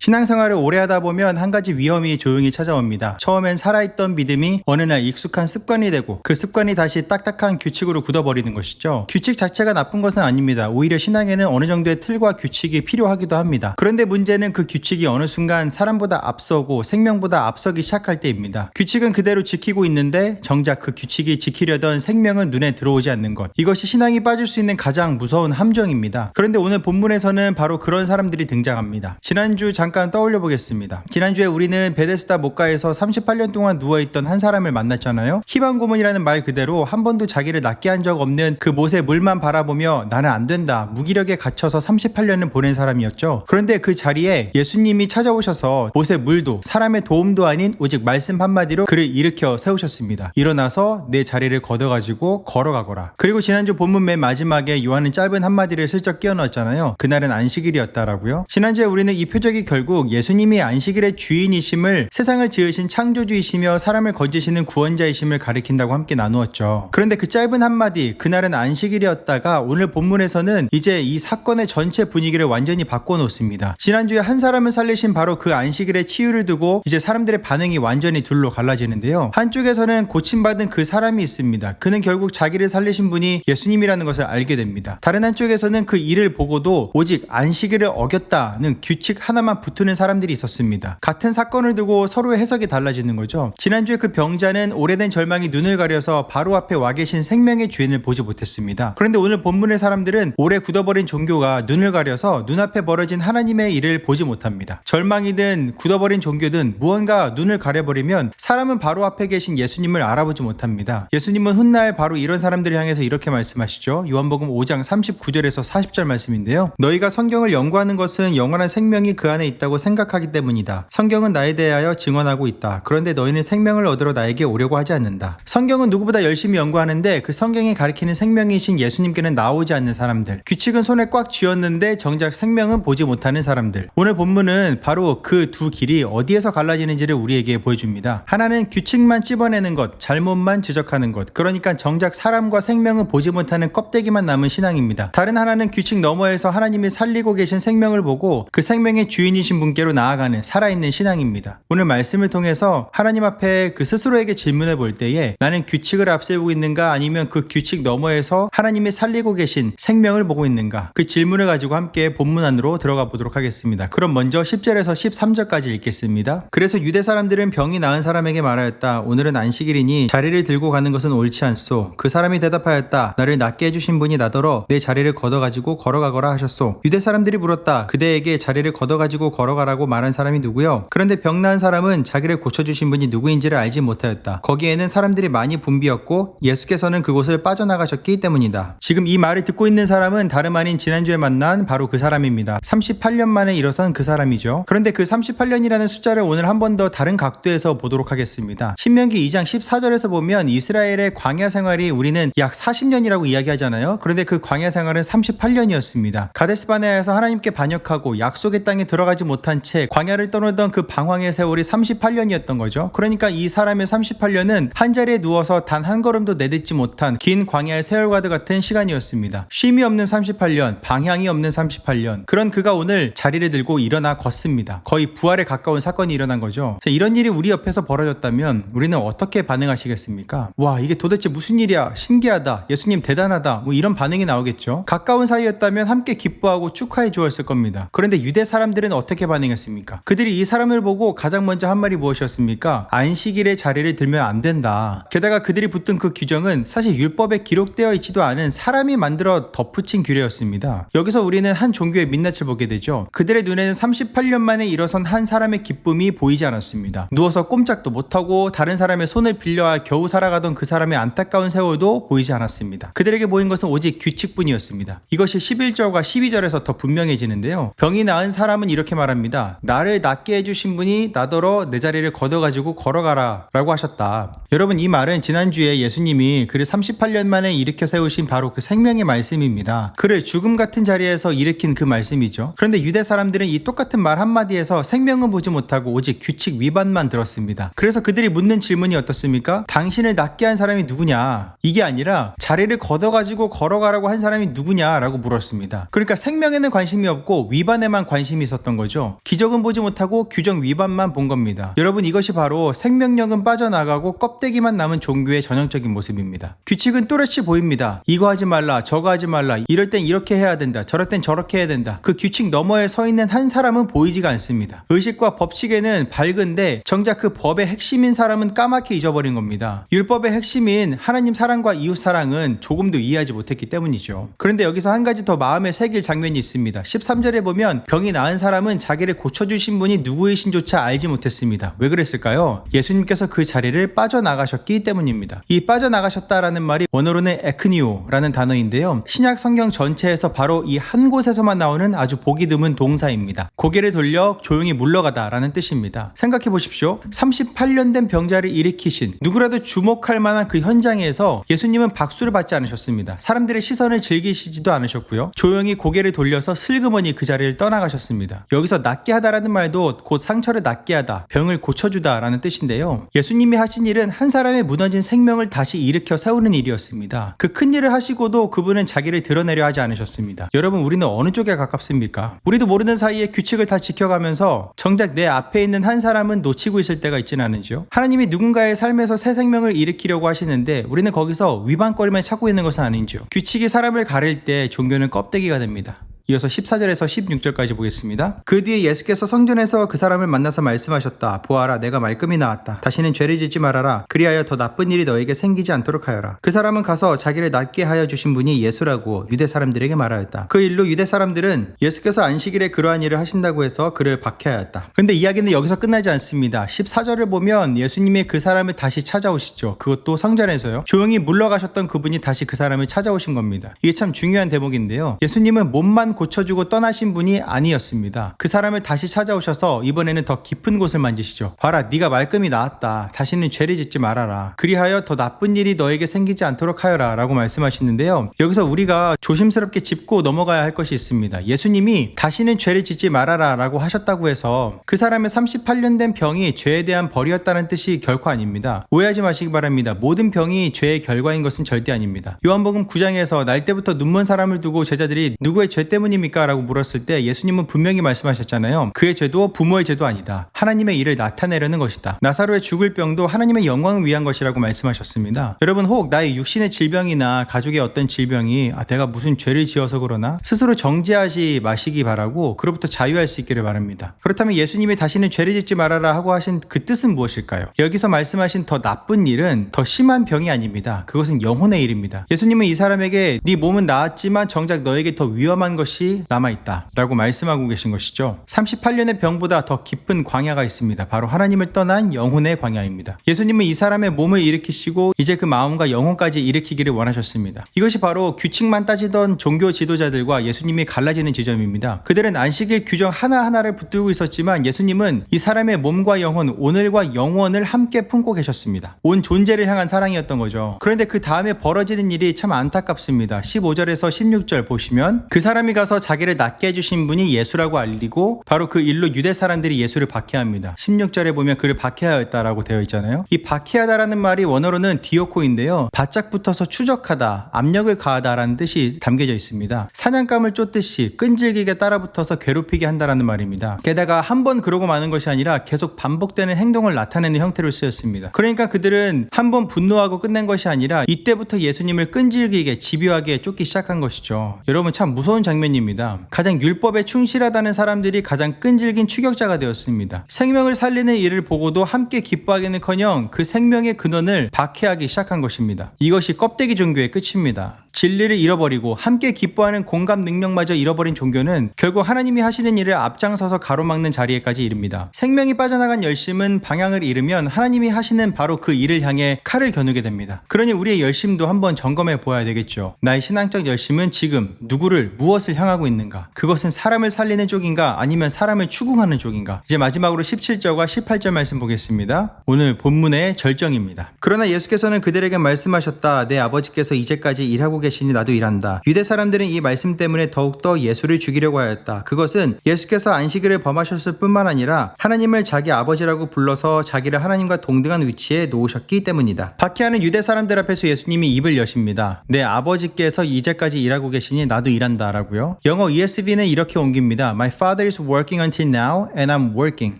신앙생활을 오래 하다 보면 한 가지 위험이 조용히 찾아옵니다. 처음엔 살아있던 믿음이 어느 날 익숙한 습관이 되고 그 습관이 다시 딱딱한 규칙으로 굳어버리는 것이죠. 규칙 자체가 나쁜 것은 아닙니다. 오히려 신앙에는 어느 정도의 틀과 규칙이 필요하기도 합니다. 그런데 문제는 그 규칙이 어느 순간 사람보다 앞서고 생명보다 앞서기 시작할 때입니다. 규칙은 그대로 지키고 있는데 정작 그 규칙이 지키려던 생명은 눈에 들어오지 않는 것. 이것이 신앙이 빠질 수 있는 가장 무서운 함정입니다. 그런데 오늘 본문에서는 바로 그런 사람들이 등장합니다. 지난주 잠깐 떠올려 보겠습니다. 지난주에 우리는 베데스다 목가에서 38년 동안 누워있던 한 사람을 만났잖아요. 희망 고문이라는 말 그대로 한 번도 자기를 낫게 한 적 없는 그 못의 물만 바라보며 나는 안 된다, 무기력에 갇혀서 38년을 보낸 사람이었죠. 그런데 그 자리에 예수님이 찾아오셔서 못의 물도 사람의 도움도 아닌 오직 말씀 한마디로 그를 일으켜 세우셨습니다. 일어나서 내 자리를 걷어가지고 걸어가거라. 그리고 지난주 본문 맨 마지막에 요한은 짧은 한마디를 슬쩍 끼워 넣었잖아요. 그날은 안식일이었다라고요. 지난주에 우리는 이 표적이 결국 예수님이 안식일의 주인이심을, 세상을 지으신 창조주이시며 사람을 건지시는 구원자이심을 가리킨다고 함께 나누었죠. 그런데 그 짧은 한마디, 그날은 안식일이었다가 오늘 본문에서는 이제 이 사건의 전체 분위기를 완전히 바꿔놓습니다. 지난주에 한 사람을 살리신 바로 그 안식일의 치유를 두고 이제 사람들의 반응이 완전히 둘로 갈라지는데요. 한쪽에서는 고침받은 그 사람이 있습니다. 그는 결국 자기를 살리신 분이 예수님이라는 것을 알게 됩니다. 다른 한쪽에서는 그 일을 보고도 오직 안식일을 어겼다는 규칙 하나만 붙는 사람들이 있었습니다. 같은 사건을 두고 서로의 해석이 달라지는 거죠. 지난주에 그 병자는 오래된 절망이 눈을 가려서 바로 앞에 와 계신 생명의 주인을 보지 못했습니다. 그런데 오늘 본문의 사람들은 오래 굳어버린 종교가 눈을 가려서 눈앞에 벌어진 하나님의 일을 보지 못합니다. 절망이든 굳어버린 종교든 무언가 눈을 가려버리면 사람은 바로 앞에 계신 예수님을 알아보지 못합니다. 예수님은 훗날 바로 이런 사람들을 향해서 이렇게 말씀하시죠. 요한복음 5장 39절에서 40절 말씀인데요. 너희가 성경을 연구하는 것은 영원한 생명이 그 안에 있다고 생각하기 때문이다. 성경은 나에 대하여 증언하고 있다. 그런데 너희는 생명을 얻으러 나에게 오려고 하지 않는다. 성경은 누구보다 열심히 연구하는데 그 성경이 가리키는 생명이신 예수님께는 나오지 않는 사람들, 규칙은 손에 꽉 쥐었는데 정작 생명은 보지 못하는 사람들. 오늘 본문은 바로 그 두 길이 어디에서 갈라지는지를 우리에게 보여줍니다. 하나는 규칙만 찝어내는 것, 잘못만 지적하는 것, 그러니까 정작 사람과 생명은 보지 못하는 껍데기만 남은 신앙입니다. 다른 하나는 규칙 너머에서 하나님이 살리고 계신 생명을 보고 그 생명의 주인이신 분께로 나아가는 살아있는 신앙입니다. 오늘 말씀을 통해서 하나님 앞에 그 스스로에게 질문을 볼 때에 나는 규칙을 앞세우고 있는가, 아니면 그 규칙 너머에서 하나님이 살리고 계신 생명을 보고 있는가, 그 질문을 가지고 함께 본문 안으로 들어가 보도록 하겠습니다. 그럼 먼저 10절에서 13절까지 읽겠습니다. 그래서 유대 사람들은 병이 나은 사람에게 말하였다. 오늘은 안식일이니 자리를 들고 가는 것은 옳지 않소. 그 사람이 대답하였다. 나를 낫게 해주신 분이 나더러 내 자리를 걷어가지고 걸어가거라 하셨소. 유대 사람들이 물었다. 그대에게 자리를 걷어가지고 걸어가라고 말한 사람이 누구요? 그런데 병 나은 사람은 자기를 고쳐주신 분이 누구인지를 알지 못하였다. 거기에는 사람들이 많이 붐비었고 예수께서는 그곳을 빠져나가셨기 때문이다. 지금 이 말을 듣고 있는 사람은 다름 아닌 지난주에 만난 바로 그 사람입니다. 38년 만에 일어선 그 사람이죠. 그런데 그 38년이라는 숫자를 오늘 한 번 더 다른 각도에서 보도록 하겠습니다. 신명기 2장 14절에서 보면 이스라엘의 광야 생활이 우리는 약 40년이라고 이야기하잖아요. 그런데 그 광야 생활은 38년이었습니다. 가데스바네아에서 하나님께 반역하고 약속의 땅에 들어가지 못한 채 광야를 떠나던 그 방황의 세월이 38년이었던 거죠. 그러니까 이 사람의 38년은 한자리에 누워서 단 한 걸음도 내딛지 못한 긴 광야의 세월과도 같은 시간이었습니다. 쉼이 없는 38년, 방향이 없는 38년. 그런 그가 오늘 자리를 들고 일어나 걷습니다. 거의 부활에 가까운 사건이 일어난 거죠. 자, 이런 일이 우리 옆에서 벌어졌다면 우리는 어떻게 반응하시겠습니까? 와, 이게 도대체 무슨 일이야? 신기하다. 예수님 대단하다. 뭐 이런 반응이 나오겠죠. 가까운 사이였다면 함께 기뻐하고 축하해 주었을 겁니다. 그런데 유대 사람들은 어떻게 반응했습니까? 그들이 이 사람을 보고 가장 먼저 한 말이 무엇이었습니까? 안식일에 자리를 들면 안 된다. 게다가 그들이 붙든 그 규정은 사실 율법에 기록되어 있지도 않은 사람이 만들어 덧붙인 규례였습니다. 여기서 우리는 한 종교의 민낯을 보게 되죠. 그들의 눈에는 38년 만에 일어선 한 사람의 기쁨이 보이지 않았습니다. 누워서 꼼짝도 못하고 다른 사람의 손을 빌려와 겨우 살아가던 그 사람의 안타까운 세월도 보이지 않았습니다. 그들에게 보인 것은 오직 규칙뿐이었습니다. 이것이 11절과 12절에서 더 분명해지는데요. 병이 나은 사람은 이렇게 말합니다. 나를 낫게 해주신 분이 나더러 내 자리를 걷어가지고 걸어가라 라고 하셨다. 여러분, 이 말은 지난주에 예수님이 그를 38년 만에 일으켜 세우신 바로 그 생명의 말씀입니다. 그를 죽음 같은 자리에서 일으킨 그 말씀이죠. 그런데 유대 사람들은 이 똑같은 말 한마디에서 생명은 보지 못하고 오직 규칙 위반만 들었습니다. 그래서 그들이 묻는 질문이 어떻습니까? 당신을 낫게 한 사람이 누구냐? 이게 아니라 자리를 걷어가지고 걸어가라고 한 사람이 누구냐라고 물었습니다. 그러니까 생명에는 관심이 없고 위반에만 관심이 있었던 거죠. 거죠. 기적은 보지 못하고 규정 위반만 본 겁니다. 여러분, 이것이 바로 생명력은 빠져나가고 껍데기만 남은 종교의 전형적인 모습입니다. 규칙은 또렷이 보입니다. 이거 하지 말라, 저거 하지 말라, 이럴 땐 이렇게 해야 된다, 저럴 땐 저렇게 해야 된다. 그 규칙 너머에 서 있는 한 사람은 보이지가 않습니다. 의식과 법칙에는 밝은데 정작 그 법의 핵심인 사람은 까맣게 잊어버린 겁니다. 율법의 핵심인 하나님 사랑과 이웃 사랑은 조금도 이해하지 못했기 때문이죠. 그런데 여기서 한 가지 더 마음에 새길 장면이 있습니다. 13절에 보면 병이 나은 사람은 자기를 고쳐주신 분이 누구이신조차 알지 못했습니다. 왜 그랬을까요? 예수님께서 그 자리를 빠져나가셨기 때문입니다. 이 빠져나가셨다라는 말이 원어로는 에크니오라는 단어인데요. 신약 성경 전체에서 바로 이 한 곳에서만 나오는 아주 보기 드문 동사입니다. 고개를 돌려 조용히 물러가다라는 뜻입니다. 생각해 보십시오. 38년 된 병자를 일으키신, 누구라도 주목할 만한 그 현장에서 예수님은 박수를 받지 않으셨습니다. 사람들의 시선을 즐기시지도 않으셨고요. 조용히 고개를 돌려서 슬그머니 그 자리를 떠나가셨습니다. 여기서 낫게 하다라는 말도 곧 상처를 낫게 하다, 병을 고쳐주다라는 뜻인데요. 예수님이 하신 일은 한 사람의 무너진 생명을 다시 일으켜 세우는 일이었습니다. 그 큰 일을 하시고도 그분은 자기를 드러내려 하지 않으셨습니다. 여러분, 우리는 어느 쪽에 가깝습니까? 우리도 모르는 사이에 규칙을 다 지켜가면서 정작 내 앞에 있는 한 사람은 놓치고 있을 때가 있지는 않은지요? 하나님이 누군가의 삶에서 새 생명을 일으키려고 하시는데 우리는 거기서 위반거리만 찾고 있는 것은 아닌지요? 규칙이 사람을 가릴 때 종교는 껍데기가 됩니다. 이어서 14절에서 16절까지 보겠습니다. 그 뒤에 예수께서 성전에서 그 사람을 만나서 말씀하셨다. 보아라, 내가 말끔히 나았다. 다시는 죄를 짓지 말아라. 그리하여 더 나쁜 일이 너에게 생기지 않도록 하여라. 그 사람은 가서 자기를 낫게 하여 주신 분이 예수라고 유대 사람들에게 말하였다. 그 일로 유대 사람들은 예수께서 안식일에 그러한 일을 하신다고 해서 그를 박해하였다. 근데 이야기는 여기서 끝나지 않습니다. 14절을 보면 예수님이 그 사람을 다시 찾아오시죠. 그것도 성전에서요. 조용히 물러가셨던 그분이 다시 그 사람을 찾아오신 겁니다. 이게 참 중요한 대목인데요. 예수님은 몸만 고쳐주고 떠나신 분이 아니었습니다. 그 사람을 다시 찾아오셔서 이번에는 더 깊은 곳을 만지시죠. 봐라, 네가 말끔히 나았다. 다시는 죄를 짓지 말아라. 그리하여 더 나쁜 일이 너에게 생기지 않도록 하여라 라고 말씀하시는데요. 여기서 우리가 조심스럽게 짚고 넘어가야 할 것이 있습니다. 예수님이 다시는 죄를 짓지 말아라 라고 하셨다고 해서 그 사람의 38년 된 병이 죄에 대한 벌이었다는 뜻이 결코 아닙니다. 오해하지 마시기 바랍니다. 모든 병이 죄의 결과인 것은 절대 아닙니다. 요한복음 9장에서 날 때부터 눈먼 사람을 두고 제자들이 누구의 죄 때문입니까? 라고 물었을 때 예수님은 분명히 말씀하셨잖아요. 그의 죄도 부모의 죄도 아니다. 하나님의 일을 나타내려는 것이다. 나사로의 죽을 병도 하나님의 영광을 위한 것이라고 말씀하셨습니다. 여러분, 혹 나의 육신의 질병이나 가족의 어떤 질병이 내가 무슨 죄를 지어서 그러나 스스로 정죄하지 마시기 바라고 그로부터 자유할 수 있기를 바랍니다. 그렇다면 예수님이 다시는 죄를 짓지 말아라 하고 하신 그 뜻은 무엇일까요? 여기서 말씀하신 더 나쁜 일은 더 심한 병이 아닙니다. 그것은 영혼의 일입니다. 예수님은 이 사람에게 네 몸은 나았지만 정작 너에게 더 위험한 것이 남아있다 라고 말씀하고 계신 것이죠. 38년의 병보다 더 깊은 광야가 있습니다. 바로 하나님을 떠난 영혼의 광야입니다. 예수님은 이 사람의 몸을 일으키시고 이제 그 마음과 영혼까지 일으키기를 원하셨습니다. 이것이 바로 규칙만 따지던 종교 지도자들과 예수님이 갈라지는 지점입니다. 그들은 안식일 규정 하나하나를 붙들고 있었지만 예수님은 이 사람의 몸과 영혼, 오늘과 영원을 함께 품고 계셨습니다. 온 존재를 향한 사랑이었던 거죠. 그런데 그 다음에 벌어지는 일이 참 안타깝습니다. 15절에서 16절 보시면 그 사람이 가서 자기를 낫게 해주신 분이 예수라고 알리고 바로 그 일로 유대 사람들이 예수를 박해합니다. 16절에 보면 그를 박해하였다라고 되어 있잖아요. 이 박해하다라는 말이 원어로는 디오코인데요. 바짝 붙어서 추적하다, 압력을 가하다라는 뜻이 담겨져 있습니다. 사냥감을 쫓듯이 끈질기게 따라붙어서 괴롭히게 한다라는 말입니다. 게다가 한 번 그러고 마는 것이 아니라 계속 반복되는 행동을 나타내는 형태로 쓰였습니다. 그러니까 그들은 한 번 분노하고 끝낸 것이 아니라 이때부터 예수님을 끈질기게 집요하게 쫓기 시작한 것이죠. 여러분, 참 무서운 장면입니다. 가장 율법에 충실하다는 사람들이 가장 끈질긴 추격자가 되었습니다. 생명을 살리는 일을 보고도 함께 기뻐하기는커녕 그 생명의 근원을 박해하기 시작한 것입니다. 이것이 껍데기 종교의 끝입니다. 진리를 잃어버리고 함께 기뻐하는 공감 능력마저 잃어버린 종교는 결국 하나님이 하시는 일을 앞장서서 가로막는 자리에까지 이릅니다. 생명이 빠져나간 열심은 방향을 잃으면 하나님이 하시는 바로 그 일을 향해 칼을 겨누게 됩니다. 그러니 우리의 열심도 한번 점검해 보아야 되겠죠. 나의 신앙적 열심은 지금 누구를, 무엇을 향하고 있는가? 그것은 사람을 살리는 쪽인가? 아니면 사람을 추궁하는 쪽인가? 이제 마지막으로 17절과 18절 말씀 보겠습니다. 오늘 본문의 절정입니다. 그러나 예수께서는 그들에게 말씀하셨다. 내 아버지께서 이제까지 일하고 일하고 계시니 나도 일한다. 유대 사람들은 이 말씀 때문에 더욱더 예수를 죽이려고 하였다. 그것은 예수께서 안식일을 범하셨을 뿐만 아니라 하나님을 자기 아버지라고 불러서 자기를 하나님과 동등한 위치에 놓으셨기 때문이다. 박해하는 유대 사람들 앞에서 예수님이 입을 여십니다. 내 아버지께서 이제까지 일하고 계시니 나도 일한다 라고요. 영어 ESV는 이렇게 옮깁니다. My father is working until now and I'm working.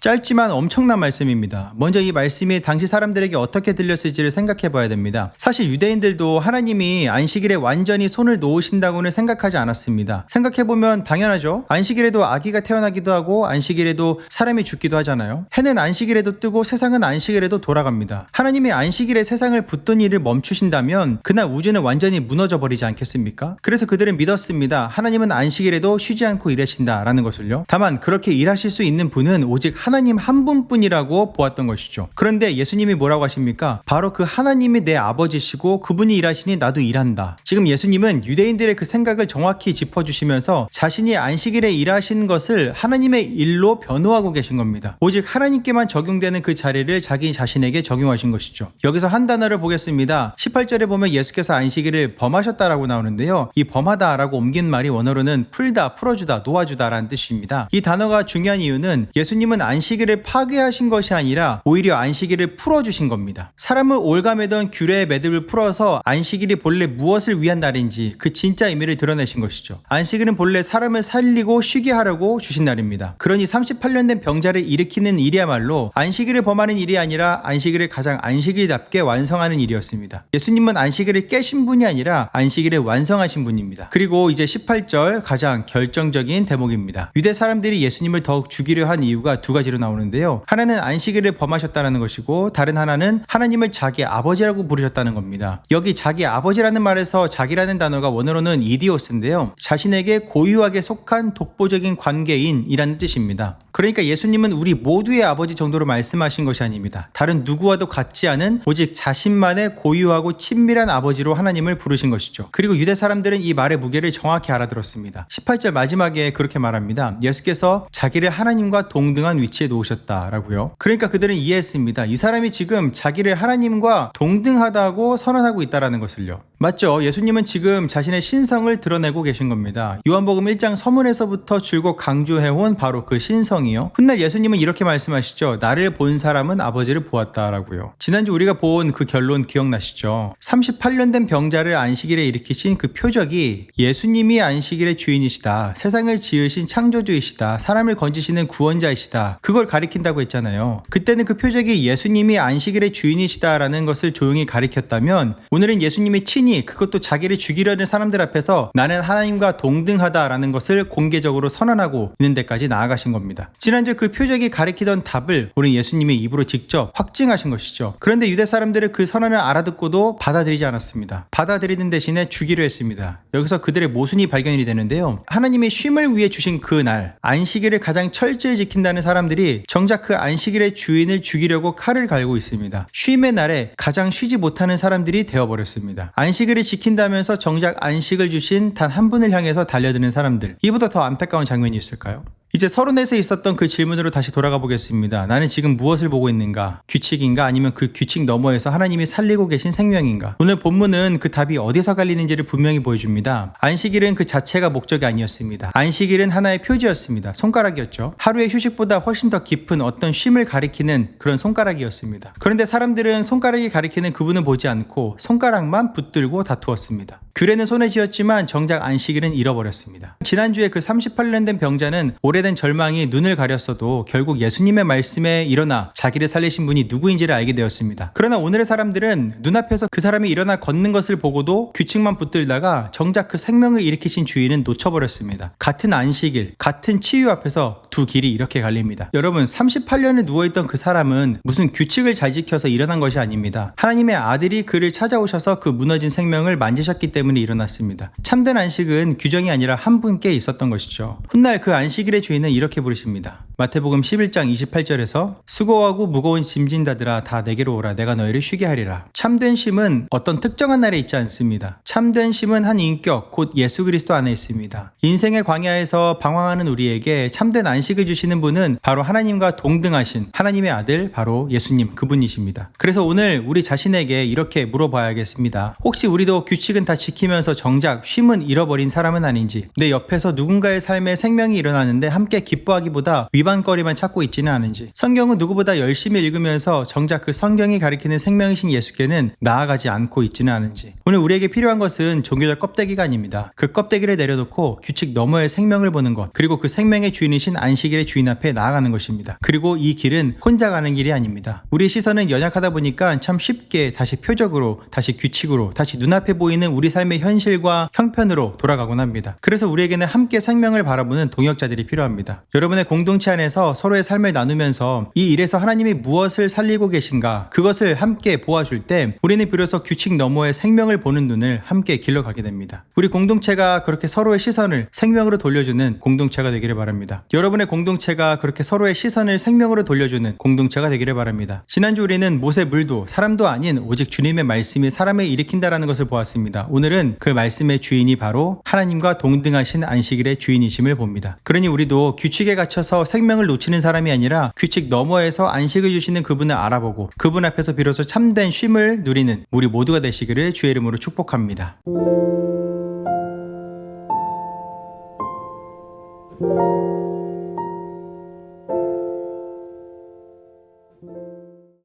짧지만 엄청난 말씀입니다. 먼저 이 말씀이 당시 사람들에게 어떻게 들렸을지를 생각해 봐야 됩니다. 사실 유대인들도 하나님이 안식일에 완전히 손을 놓으신다고는 생각하지 않았습니다. 생각해보면 당연하죠. 안식일에도 아기가 태어나기도 하고 안식일에도 사람이 죽기도 하잖아요. 해는 안식일에도 뜨고 세상은 안식일에도 돌아갑니다. 하나님이 안식일에 세상을 붙든 일을 멈추신다면 그날 우주는 완전히 무너져 버리지 않겠습니까? 그래서 그들은 믿었습니다. 하나님은 안식일에도 쉬지 않고 일하신다 라는 것을요. 다만 그렇게 일하실 수 있는 분은 오직 하나님 한 분뿐이라고 보았던 것이죠. 그런데 예수님이 뭐라고 하십니까? 바로 그 하나님이 내 아버지시고 그분이 일하시니 나도 일한다. 지금 예수님은 유대인들의 그 생각을 정확히 짚어주시면서 자신이 안식일에 일하신 것을 하나님의 일로 변호하고 계신 겁니다. 오직 하나님께만 적용되는 그 자리를 자기 자신에게 적용하신 것이죠. 여기서 한 단어를 보겠습니다. 18절에 보면 예수께서 안식일을 범하셨다라고 나오는데요. 이 범하다라고 옮긴 말이 원어로는 풀다, 풀어주다, 놓아주다라는 뜻입니다. 이 단어가 중요한 이유는 예수님은 안식일을 파괴하신 것이 아니라 오히려 안식일을 풀어주신 겁니다. 사람을 올가매던 규례의 매듭을 풀어서 안식일이 본래 무엇을 위한 날인지 그 진짜 의미를 드러내신 것이죠. 안식일은 본래 사람을 살리고 쉬게 하려고 주신 날입니다. 그러니 38년 된 병자를 일으키는 일이야말로 안식일을 범하는 일이 아니라 안식일을 가장 안식일답게 완성하는 일이었습니다. 예수님은 안식일을 깨신 분이 아니라 안식일을 완성하신 분입니다. 그리고 이제 18절 가장 결정적인 대목입니다. 유대 사람들이 예수님을 더욱 죽이려 한 이유가 두 가지로 나오는데요. 하나는 안식일을 범하셨다는 것이고 다른 하나는 하나님을 자기 아버지라고 부르셨다는 겁니다. 여기 자기 아버지라는 말에서 자기라는 단어가 원어로는 이디오스인데요. 자신에게 고유하게 속한 독보적인 관계인이라는 뜻입니다. 그러니까 예수님은 우리 모두의 아버지 정도로 말씀하신 것이 아닙니다. 다른 누구와도 같지 않은 오직 자신만의 고유하고 친밀한 아버지로 하나님을 부르신 것이죠. 그리고 유대 사람들은 이 말의 무게를 정확히 알아들었습니다. 18절 마지막에 그렇게 말합니다. 예수께서 자기를 하나님과 동등한 위치에 놓으셨다라고요. 그러니까 그들은 이해했습니다. 이 사람이 지금 자기를 하나님과 동등하다고 선언하고 있다라는 것을요. 맞죠? 예수님은 지금 자신의 신성을 드러내고 계신 겁니다. 요한복음 1장 서문에서부터 줄곧 강조해온 바로 그 신성이요. 훗날 예수님은 이렇게 말씀하시죠. 나를 본 사람은 아버지를 보았다라고요. 지난주 우리가 본 그 결론 기억나시죠? 38년 된 병자를 안식일에 일으키신 그 표적이 예수님이 안식일의 주인이시다. 세상을 지으신 창조주이시다. 사람을 건지시는 구원자이시다. 그걸 가리킨다고 했잖아요. 그때는 그 표적이 예수님이 안식일의 주인이시다라는 것을 조용히 가리켰다면 오늘은 예수님이 친히 그것도 자기를 죽이려는 사람들 앞에서 나는 하나님과 동등하다라는 것을 공개적으로 선언하고 있는 데까지 나아가신 겁니다. 지난주 그 표적이 가리키던 답을 우리 예수님의 입으로 직접 확증하신 것이죠. 그런데 유대 사람들은 그 선언을 알아듣고도 받아들이지 않았습니다. 받아들이는 대신에 죽이려 했습니다. 여기서 그들의 모순이 발견이 되는데요. 하나님이 쉼을 위해 주신 그 날 안식일을 가장 철저히 지킨다는 사람들이 정작 그 안식일의 주인을 죽이려고 칼을 갈고 있습니다. 쉼의 날에 가장 쉬지 못하는 사람들이 되어버렸습니다. 안식일을 지킨다면서 정작 안식을 주신 단 한 분을 향해서 달려드는 사람들. 이보다 더 안타까운 장면이 있을까요? 이제 서론에서 있었던 그 질문으로 다시 돌아가 보겠습니다. 나는 지금 무엇을 보고 있는가? 규칙인가? 아니면 그 규칙 너머에서 하나님이 살리고 계신 생명인가? 오늘 본문은 그 답이 어디서 갈리는지를 분명히 보여줍니다. 안식일은 그 자체가 목적이 아니었습니다. 안식일은 하나의 표지였습니다. 손가락이었죠. 하루의 휴식보다 훨씬 더 깊은 어떤 쉼을 가리키는 그런 손가락이었습니다. 그런데 사람들은 손가락이 가리키는 그분을 보지 않고 손가락만 붙들고 다투었습니다. 규례는 손에 쥐었지만 정작 안식일은 잃어버렸습니다. 지난주에 그 38년 된 병자는 오래된 절망이 눈을 가렸어도 결국 예수님의 말씀에 일어나 자기를 살리신 분이 누구인지를 알게 되었습니다. 그러나 오늘의 사람들은 눈앞에서 그 사람이 일어나 걷는 것을 보고도 규칙만 붙들다가 정작 그 생명을 일으키신 주인은 놓쳐버렸습니다. 같은 안식일, 같은 치유 앞에서 두 길이 이렇게 갈립니다. 여러분, 38년을 누워있던 그 사람은 무슨 규칙을 잘 지켜서 일어난 것이 아닙니다. 하나님의 아들이 그를 찾아오셔서 그 무너진 생명을 만지셨기 때문에 일어났습니다. 참된 안식은 규정이 아니라 한 분께 있었던 것이죠. 훗날 그 안식일의 주인은 이렇게 부르십니다. 마태복음 11장 28절에서 수고하고 무거운 짐진 자들아 다 내게로 오라 내가 너희를 쉬게 하리라. 참된 쉼은 어떤 특정한 날에 있지 않습니다. 참된 쉼은 한 인격 곧 예수 그리스도 안에 있습니다. 인생의 광야에서 방황하는 우리에게 참된 안식은 안식을 주시는 분은 바로 하나님과 동등하신 하나님의 아들 바로 예수님 그분이십니다. 그래서 오늘 우리 자신에게 이렇게 물어봐야겠습니다. 혹시 우리도 규칙은 다 지키면서 정작 쉼은 잃어버린 사람은 아닌지, 내 옆에서 누군가의 삶에 생명이 일어나는데 함께 기뻐하기보다 위반거리만 찾고 있지는 않은지, 성경은 누구보다 열심히 읽으면서 정작 그 성경이 가리키는 생명이신 예수께는 나아가지 않고 있지는 않은지. 오늘 우리에게 필요한 것은 종교적 껍데기가 아닙니다. 그 껍데기를 내려놓고 규칙 너머의 생명을 보는 것, 그리고 그 생명의 주인이신 안식일의 주인 앞에 나아가는 것입니다. 그리고 이 길은 혼자 가는 길이 아닙니다. 우리의 시선은 연약하다 보니까 참 쉽게 다시 표적으로, 다시 규칙으로, 다시 눈앞에 보이는 우리 삶의 현실과 형편으로 돌아가곤 합니다. 그래서 우리에게는 함께 생명을 바라보는 동역자들이 필요합니다. 여러분의 공동체 안에서 서로의 삶을 나누면서 이 일에서 하나님이 무엇을 살리고 계신가, 그것을 함께 보아줄 때 우리는 비로소 규칙 너머의 생명을 보는 눈을 함께 길러가게 됩니다. 우리 공동체가 그렇게 서로의 시선을 생명으로 돌려주는 공동체가 되기를 바랍니다. 여러분의 공동체가 그렇게 서로의 시선을 생명으로 돌려주는 공동체가 되기를 바랍니다. 지난주 우리는 못의 물도 사람도 아닌 오직 주님의 말씀이 사람을 일으킨다라는 것을 보았습니다. 오늘은 그 말씀의 주인이 바로 하나님과 동등하신 안식일의 주인이심을 봅니다. 그러니 우리도 규칙에 갇혀서 생명을 놓치는 사람이 아니라 규칙 너머에서 안식을 주시는 그분을 알아보고 그분 앞에서 비로소 참된 쉼을 누리는 우리 모두가 되시기를 주의 이름으로 축복합니다.